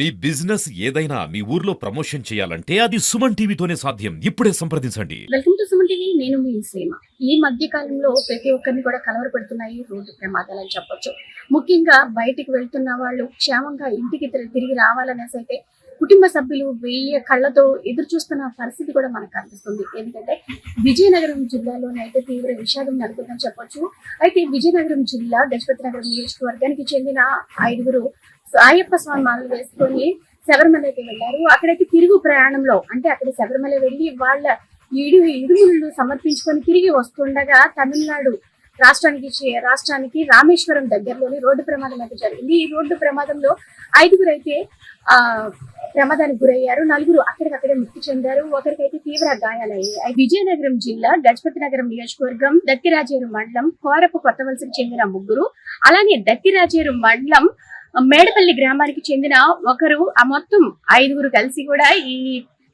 మీ business ఏదైనా మీ ఊర్లో promotion చేయాలంటే అది సుమన్ టీవీతోనే సాధ్యం. ఇప్పుడే సంప్రదించండి. Welcome to Suman TV. నేను మీ సీమ. ఈ మధ్య కాలంలో ప్రతి ఒక్కరిని కూడా కలవరపెడుతున్నాయి రోడ్డు ప్రమాదాలు అని చెప్పొచ్చు. ముఖ్యంగా బయటికి వెళ్తున్న వాళ్ళు క్షేమంగా ఇంటికి తిరిగి రావాలనేసి అయితే కుటుంబ సభ్యులు వెయ్యి కళ్ళతో ఎదురు చూస్తున్న పరిస్థితి కూడా మనకు కనిపిస్తుంది. ఎందుకంటే విజయనగరం జిల్లాలోనైతే తీవ్ర విషాదం నెలకొందని చెప్పొచ్చు. అయితే విజయనగరం జిల్లా గజపతి నగరం నియోజకవర్గానికి చెందిన 5గురు అయ్యప్ప స్వామి మాలలు వేసుకొని శబరిమలకి వెళ్లారు. అక్కడైతే తిరుగు ప్రయాణంలో అంటే అక్కడ శబరిమల వెళ్లి వాళ్ళ ఇడుములు సమర్పించుకొని తిరిగి వస్తుండగా తమిళనాడు రాష్ట్రానికి రామేశ్వరం దగ్గరలోని రోడ్డు ప్రమాదం అయితే జరిగింది. ఈ రోడ్డు ప్రమాదంలో 5గురు అయితే ప్రమాదానికి గురయ్యారు. 4గురు అక్కడికక్కడే మృతి చెందారు. ఒకరికైతే తీవ్ర గాయాలయ్యాయి. విజయనగరం జిల్లా గజపతి నగరం నియోజకవర్గం దత్తిరాజేరు మండలం కోరపు కొత్తవలసకు చెందిన 3, అలానే దత్తిరాజేరు మండలం మేడపల్లి గ్రామానికి చెందిన ఒకరు, ఆ మొత్తం 5గురు కలిసి కూడా ఈ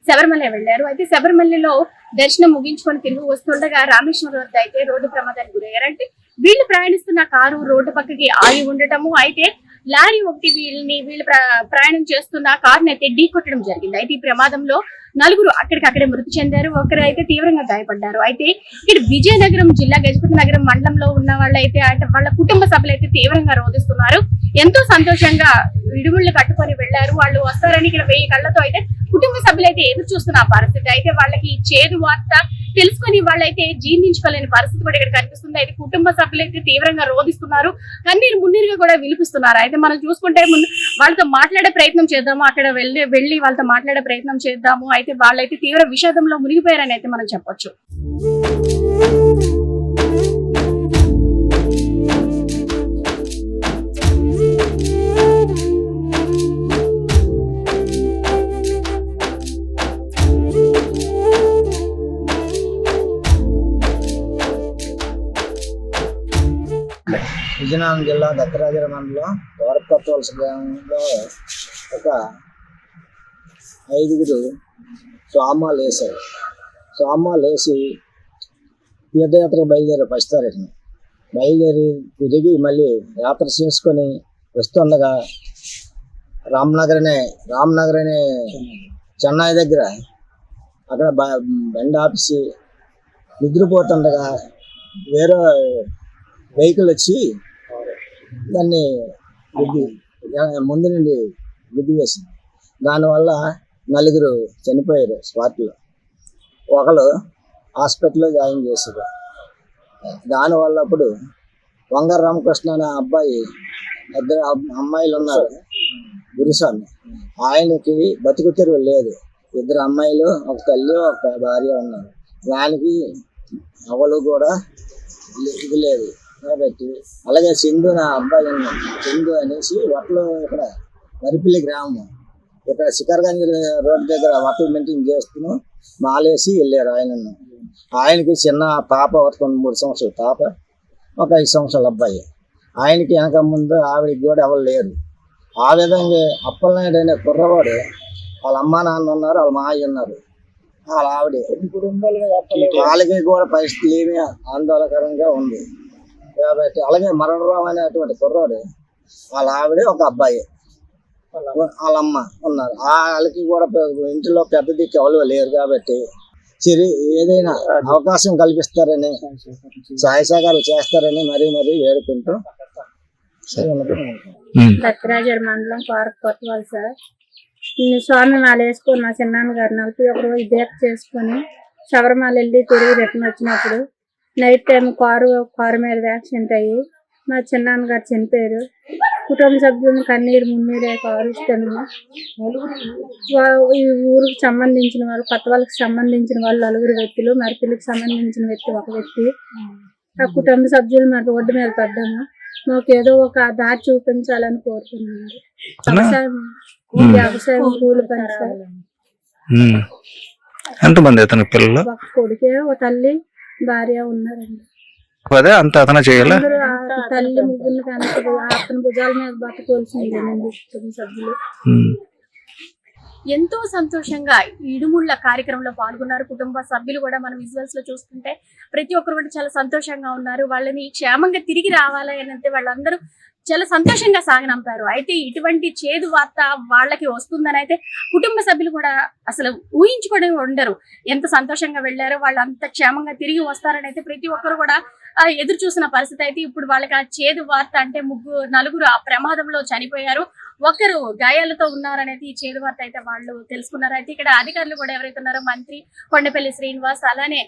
శబరిమల వెళ్లారు. అయితే శబరిమలలో దర్శనం ముగించుకొని తిరిగి వస్తుండగా రామేశ్వరం వద్ద అయితే రోడ్డు ప్రమాదానికి గురయ్యారు. అంటే వీళ్ళు ప్రయాణిస్తున్న కారు రోడ్డు పక్కకి ఆగి ఉండటము, అయితే లారీ ఒకటి వీళ్ళు ప్రయాణం చేస్తున్న కారుని అయితే ఢీ కొట్టడం జరిగింది. అయితే ఈ ప్రమాదంలో 4గురు అక్కడికక్కడే మృతి చెందారు. ఒకరు అయితే తీవ్రంగా గాయపడ్డారు. అయితే ఇక్కడ విజయనగరం జిల్లా గజపతి నగరం మండలంలో ఉన్న వాళ్ళైతే వాళ్ళ కుటుంబ సభ్యులు అయితే తీవ్రంగా రోధిస్తున్నారు. ఎంతో సంతోషంగా ఇడుముళ్ళు కట్టుకొని వెళ్లారు. వాళ్ళు వస్తారని ఇక్కడ 1000 కళ్ళతో అయితే కుటుంబ సభ్యులు అయితే ఎదురు చూస్తున్న పరిస్థితి. అయితే వాళ్ళకి చేదు వార్త తెలుసుకొని వాళ్ళైతే జీర్ణించుకోలేని పరిస్థితి కూడా ఇక్కడ కనిపిస్తుంది. అయితే కుటుంబ సభ్యులు అయితే తీవ్రంగా రోధిస్తున్నారు. కన్నీరు మున్నీరుగా కూడా విలిపిస్తున్నారు. అయితే మనం చూసుకుంటే వాళ్ళతో మాట్లాడే ప్రయత్నం చేద్దాము, అక్కడ వెళ్ళి వాళ్ళతో మాట్లాడే ప్రయత్నం చేద్దాము. అయితే వాళ్ళైతే తీవ్ర విషాదంలో మునిగిపోయారని అయితే మనం చెప్పొచ్చు. విజయనగరం జిల్లా దత్తరాజర మండలం కోరపత్వలస గ్రామంలో ఒక 5గురు స్వామాలు వేశారు. స్వామాలు వేసి తీర్థయాత్రకు బయలుదేరారు. పసితారీఖున బయలుదేరి తిరిగి మళ్ళీ యాత్ర చేసుకొని వస్తుండగా రామ్నగర్ అనే చెన్నై దగ్గర అక్కడ బండి ఆపేసి నిద్రపోతుండగా వేరే వెహికల్ వచ్చి దాన్ని ముందు నుండి గుద్ది వేసింది. దానివల్ల 4గురు చనిపోయారు స్పాట్లో. ఒకరు హాస్పిటల్లో జాయిన్ చేశారు. దానివల్ల అప్పుడు వంగర రామకృష్ణ అనే అబ్బాయి, 2 అమ్మాయిలు ఉన్నారు, గురుస్వామి. ఆయనకి బతుకు తెరువు లేదు. 2 అమ్మాయిలు, ఒక తల్లి, ఒక భార్య ఉన్నారు. దానికి అవలు కూడా ఇది లేదు కాబట్టి. అలాగే సింధు నా అబ్బాయి ఉన్నాడు, సింధు అనేసి వట్లు ఇక్కడ మరిపల్లి గ్రామం, ఇక్కడ శిఖర్గంజ్ రోడ్డు దగ్గర వట్లు మెయింటైన్ చేస్తూ మాలేసి వెళ్ళారు. ఆయనకి చిన్న పాప, 3 సంవత్సరాల పాప, ఒక 5 సంవత్సరాల అబ్బాయి. ఆయనకి వెనక ముందు ఆవిడకి కూడా ఎవరు లేరు. ఆ విధంగా అప్పలనాయుడు అనే కుర్రవాడు, వాళ్ళ అమ్మ నాన్న ఉన్నారు, వాళ్ళ మాయ ఉన్నారు, వాళ్ళ ఆవిడ. వాళ్ళకి కూడా పరిస్థితులు ఏమీ ఆందోళనకరంగా ఉంది కాబట్టి. అలాగే మరణరావు అనేటువంటి కుర్రాడు, వాళ్ళ ఆవిడ, ఒక అబ్బాయి, వాళ్ళమ్మ ఉన్నారు. వాళ్ళకి కూడా ఇంటిలో పెద్ద దిక్కు ఎవరు లేరు కాబట్టి ఏదైనా అవకాశం కల్పిస్తారని, సహాయ సహకారాలు చేస్తారని మరీ వేడుకుంటూ. దత్తరాజర్ మండలం కోరకొత్తవలస సార్. స్వామి మాల వేసుకొని మా చిన్నాన్న గారు 41 రోజు దీక్ష చేసుకొని శబరిమల వెళ్ళి తిరిగి రిటర్న్ వచ్చినప్పుడు నైట్ టైం కారు మీద యాక్సిడెంట్ అయ్యి మా చిన్నాన్న గారు చనిపోయారు. కుటుంబ సభ్యులను కన్నీరు మున్నీరే కారుస్తాను. ఈ ఊరికి సంబంధించిన వాళ్ళు, కొత్తవాళ్ళకి సంబంధించిన వాళ్ళు 4గురు వ్యక్తులు, మరిపిల్లికి సంబంధించిన వ్యక్తి ఒక వ్యక్తి. ఆ కుటుంబ సభ్యులు మా రోడ్డు మీద పడ్డాము. మాకు ఏదో ఒక దారి చూపించాలని కోరుతున్నాను. వ్యవసాయం కూలి పని సార్. ఎంతమంది అతని పిల్లలు? ఒక కొడుకే, ఒక తల్లి, భార్య ఉన్నారండి. అదే అంత అతను చేయాలి. తల్లి ముగ్గురు అతని భుజాల మీద బతకోవాల్సిందేనండి కుటుంబ సభ్యులు. ఎంతో సంతోషంగా ఇడుముళ్ళ కార్యక్రమంలో పాల్గొన్నారు కుటుంబ సభ్యులు కూడా. మనం విజువల్స్ లో చూస్తుంటే ప్రతి ఒక్కరు కూడా చాలా సంతోషంగా ఉన్నారు. వాళ్ళని క్షేమంగా తిరిగి రావాలి అని అంటే వాళ్ళందరూ చాలా సంతోషంగా సాగనంపారు. అయితే ఇటువంటి చేదు వార్త వాళ్ళకి వస్తుందని అయితే కుటుంబ సభ్యులు కూడా అసలు ఊహించుకొని ఉండరు. ఎంత సంతోషంగా వెళ్ళారో, వాళ్ళు అంత క్షేమంగా తిరిగి వస్తారని అయితే ప్రతి ఒక్కరు కూడా ఎదురు చూసిన పరిస్థితి. అయితే ఇప్పుడు వాళ్ళకి ఆ చేదు వార్త అంటే నలుగురు ఆ ప్రమాదంలో చనిపోయారు, ఒకరు గాయాలతో ఉన్నారనేది ఈ చేదు వార్త అయితే వాళ్ళు తెలుసుకున్నారు. అయితే ఇక్కడ అధికారులు కూడా ఎవరైతే ఉన్నారో మంత్రి కొండపల్లి శ్రీనివాస్, అలానే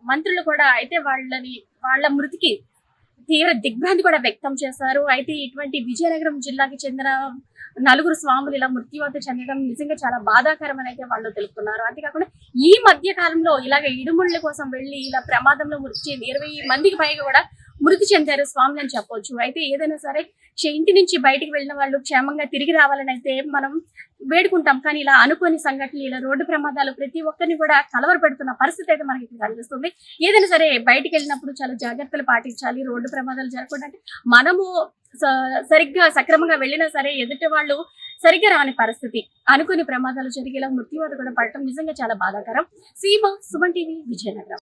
మంత్రులు కూడా అయితే వాళ్ళ మృతికి తీవ్ర దిగ్భ్రాంతి కూడా వ్యక్తం చేశారు. అయితే ఇటువంటి విజయనగరం జిల్లాకి చెందిన నలుగురు స్వాములు ఇలా మృత్యువాత చెందడం నిజంగా చాలా బాధాకరమని అయితే వాళ్ళు తెలుపుతున్నారు. అంతేకాకుండా ఈ మధ్య కాలంలో ఇలాగ ఇడుముళ్ళ కోసం వెళ్లి ఇలా ప్రమాదంలో మృతి చెంది 20 మందికి పైగా కూడా మృతి చెందారు స్వాములు అని చెప్పొచ్చు. అయితే ఏదైనా సరే ఇంటి నుంచి బయటికి వెళ్ళిన వాళ్ళు క్షేమంగా తిరిగి రావాలని అయితే మనం వేడుకుంటాం. కానీ ఇలా అనుకోని సంఘటనలు, ఇలా రోడ్డు ప్రమాదాలు ప్రతి ఒక్కరిని కూడా కలవరపెడుతున్న పరిస్థితి అయితే మనకి ఇక్కడ కనిపిస్తుంది. ఏదైనా సరే బయటికి వెళ్ళినప్పుడు చాలా జాగ్రత్తలు పాటించాలి. రోడ్డు ప్రమాదాలు జరగకుండా మనము సరిగ్గా సక్రమంగా వెళ్ళినా సరే ఎదుటి వాళ్ళు సరిగ్గా రాని పరిస్థితి, అనుకోని ప్రమాదాలు జరిగేలా మృత్యువాత కూడా పడటం నిజంగా చాలా బాధాకరం. సీమ, సుమన్ టీవీ, విజయనగరం.